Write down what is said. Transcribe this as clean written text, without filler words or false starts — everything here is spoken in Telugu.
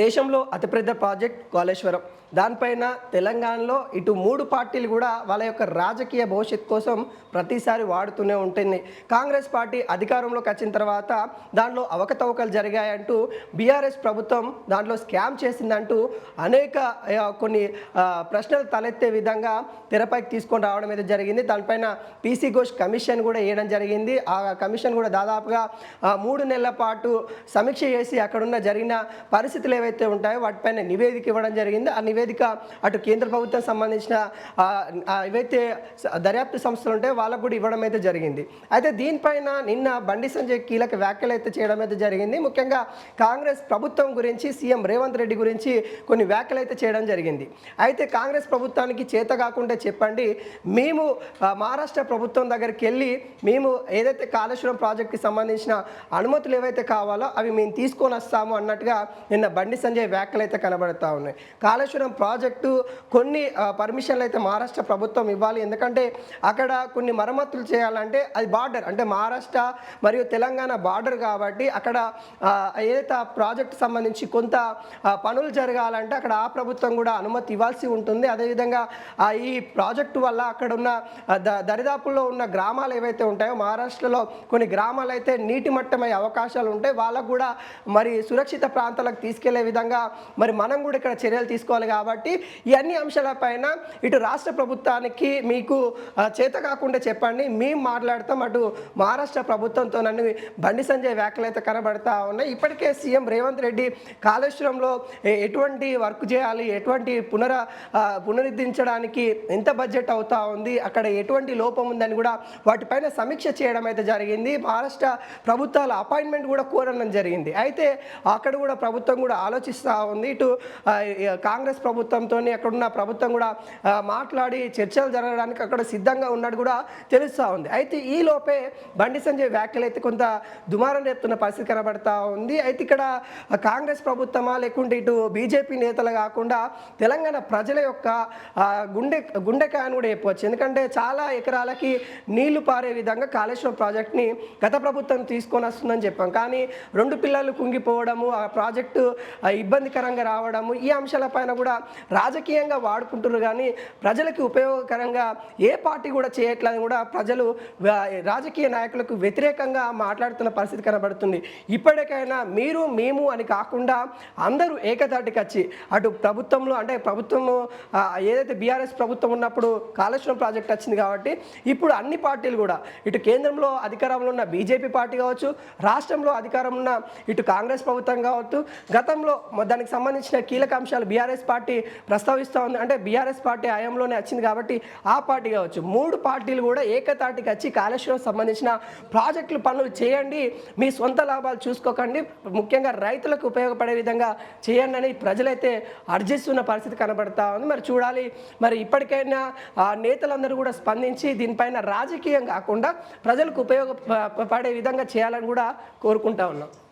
దేశంలో అతిపెద్ద ప్రాజెక్ట్ కాళేశ్వరం. దానిపైన తెలంగాణలో ఇటు 3 పార్టీలు కూడా వాళ్ళ యొక్క రాజకీయ భవిష్యత్తు కోసం ప్రతిసారి వాడుతూనే ఉంటుంది. కాంగ్రెస్ పార్టీ అధికారంలోకి వచ్చిన తర్వాత దాంట్లో అవకతవకలు జరిగాయంటూ బీఆర్ఎస్ ప్రభుత్వం దాంట్లో స్కామ్ చేసిందంటూ అనేక కొన్ని ప్రశ్నలు తలెత్తే విధంగా తెరపైకి తీసుకొని రావడం అయితే జరిగింది. దానిపైన పీసీ ఘోష్ కమిషన్ కూడా వేయడం జరిగింది. ఆ కమిషన్ కూడా దాదాపుగా 3 నెలల పాటు సమీక్ష చేసి అక్కడున్న జరిగిన పరిస్థితులు ఏవైతే ఉంటాయో వాటిపైన నివేదిక ఇవ్వడం జరిగింది. ఆ నివేదిక అటు కేంద్ర ప్రభుత్వం సంబంధించిన ఏవైతే దర్యాప్తు సంస్థలు ఉంటాయో వాళ్ళకు కూడా ఇవ్వడం అయితే జరిగింది. అయితే దీనిపైన నిన్న బండి సంజయ్ కీలక వ్యాఖ్యలు అయితే చేయడం అయితే జరిగింది. ముఖ్యంగా కాంగ్రెస్ ప్రభుత్వం గురించి, సీఎం రేవంత్ రెడ్డి గురించి కొన్ని వ్యాఖ్యలు అయితే చేయడం జరిగింది. అయితే కాంగ్రెస్ ప్రభుత్వానికి చేత కాకుండా చెప్పండి, మేము మహారాష్ట్ర ప్రభుత్వం దగ్గరికి వెళ్ళి మేము ఏదైతే కాళేశ్వరం ప్రాజెక్టుకి సంబంధించిన అనుమతులు ఏవైతే కావాలో అవి మేము తీసుకొని వస్తాము అన్నట్టుగా నిన్న బండి సంజయ్ వ్యాఖ్యలు అయితే కనబడతా ఉన్నాయి. కాళేశ్వరం ప్రాజెక్టు కొన్ని పర్మిషన్లు అయితే మహారాష్ట్ర ప్రభుత్వం ఇవ్వాలి. ఎందుకంటే అక్కడ కొన్ని మరమ్మతులు చేయాలంటే అది బార్డర్, అంటే మహారాష్ట్ర మరియు తెలంగాణ బార్డర్ కాబట్టి అక్కడ ఏదైతే ఆ ప్రాజెక్టు సంబంధించి కొంత పనులు జరగాలంటే అక్కడ ఆ ప్రభుత్వం కూడా అనుమతి ఇవ్వాల్సి ఉంటుంది. అదేవిధంగా ఈ ప్రాజెక్టు వల్ల అక్కడ ఉన్న దరిదాపుల్లో ఉన్న గ్రామాలు ఏవైతే ఉంటాయో మహారాష్ట్రలో కొన్ని గ్రామాలు అయితే నీటి మట్టమయ్యే అవకాశాలు ఉంటాయి. వాళ్ళకు కూడా మరి సురక్షిత ప్రాంతాలకు తీసుకెళ్లే విధంగా మరి మనం కూడా ఇక్కడ చర్యలు తీసుకోవాలి. కాబట్టి ఈ అన్ని అంశాలపైన ఇటు రాష్ట్ర ప్రభుత్వానికి మీకు చేత కాకుండా చెప్పండి, మేము మాట్లాడతాం, అటు మహారాష్ట్ర ప్రభుత్వంతో నన్ను బండి సంజయ్ వ్యాఖ్యలు అయితే కనబడతా ఉన్నాయి. ఇప్పటికే సీఎం రేవంత్ రెడ్డి కాళేశ్వరంలో ఎటువంటి వర్క్ చేయాలి, ఎటువంటి పునరుద్ధరించడానికి ఎంత బడ్జెట్ అవుతా ఉంది, అక్కడ ఎటువంటి లోపం ఉందని కూడా వాటిపైన సమీక్ష చేయడం అయితే జరిగింది. మహారాష్ట్ర ప్రభుత్వాల అపాయింట్మెంట్ కూడా కోరడం జరిగింది. అయితే అక్కడ కూడా ప్రభుత్వం కూడా ఆలోచిస్తూ ఉంది. ఇటు కాంగ్రెస్ ప్రభుత్వంతో అక్కడున్న ప్రభుత్వం కూడా మాట్లాడి చర్చలు జరగడానికి అక్కడ సిద్ధంగా ఉన్నట్టు కూడా తెలుస్తూ ఉంది. అయితే ఈ లోపే బండి సంజయ్ వ్యాఖ్యలు అయితే కొంత దుమారం రేపుతున్న పరిస్థితి కనబడతా ఉంది. అయితే ఇక్కడ కాంగ్రెస్ ప్రభుత్వమా లేకుంటే ఇటు బీజేపీ నేతలు కాకుండా తెలంగాణ ప్రజల యొక్క గుండెకాయని కూడా చెప్పవచ్చు. ఎందుకంటే చాలా ఎకరాలకి నీళ్లు పారే విధంగా కాళేశ్వరం ప్రాజెక్ట్ని గత ప్రభుత్వం తీసుకొని వస్తుందని చెప్పాం. కానీ 2 పిల్లలు కుంగిపోవడము, ఆ ప్రాజెక్టు ఇబ్బందికరంగా రావడము, ఈ అంశాలపైన కూడా రాజకీయంగా వాడుకుంటున్నారు. కానీ ప్రజలకు ఉపయోగకరంగా ఏ పార్టీ కూడా చేయట్లని కూడా ప్రజలు రాజకీయ నాయకులకు వ్యతిరేకంగా మాట్లాడుతున్న పరిస్థితి కనబడుతుంది. ఇప్పటికైనా మీరు మేము అని కాకుండా అందరూ ఏకతాటికి వచ్చి అటు ప్రభుత్వంలో, అంటే ప్రభుత్వము ఏదైతే బీఆర్ఎస్ ప్రభుత్వం ఉన్నప్పుడు కాళేశ్వరం ప్రాజెక్ట్ వచ్చింది కాబట్టి ఇప్పుడు అన్ని పార్టీలు కూడా ఇటు కేంద్రంలో అధికారంలో ఉన్న బీజేపీ పార్టీ కావచ్చు, రాష్ట్రంలో అధికారంలో ఉన్న ఇటు కాంగ్రెస్ ప్రభుత్వం కావచ్చు, గతంలో దానికి సంబంధించిన కీలక అంశాలు బీఆర్ఎస్ పార్టీ ప్రస్తావిస్తూ ఉంది. అంటే బీఆర్ఎస్ పార్టీ హయాంలోనే వచ్చింది కాబట్టి ఆ పార్టీ కావచ్చు, 3 పార్టీలు కూడా ఏకతాటికి వచ్చి కాళేశ్వరం సంబంధించిన ప్రాజెక్టులు పనులు చేయండి, మీ సొంత లాభాలు చూసుకోకండి, ముఖ్యంగా రైతులకు ఉపయోగపడే విధంగా చేయండి అని ప్రజలైతే అర్జిస్తున్న పరిస్థితి కనబడతా ఉంది. మరి చూడాలి, మరి ఇప్పటికైనా నేతలందరూ కూడా స్పందించి దీనిపైన రాజకీయం కాకుండా ప్రజలకు ఉపయోగపడే విధంగా చేయాలని కూడా కోరుకుంటా ఉన్నాం.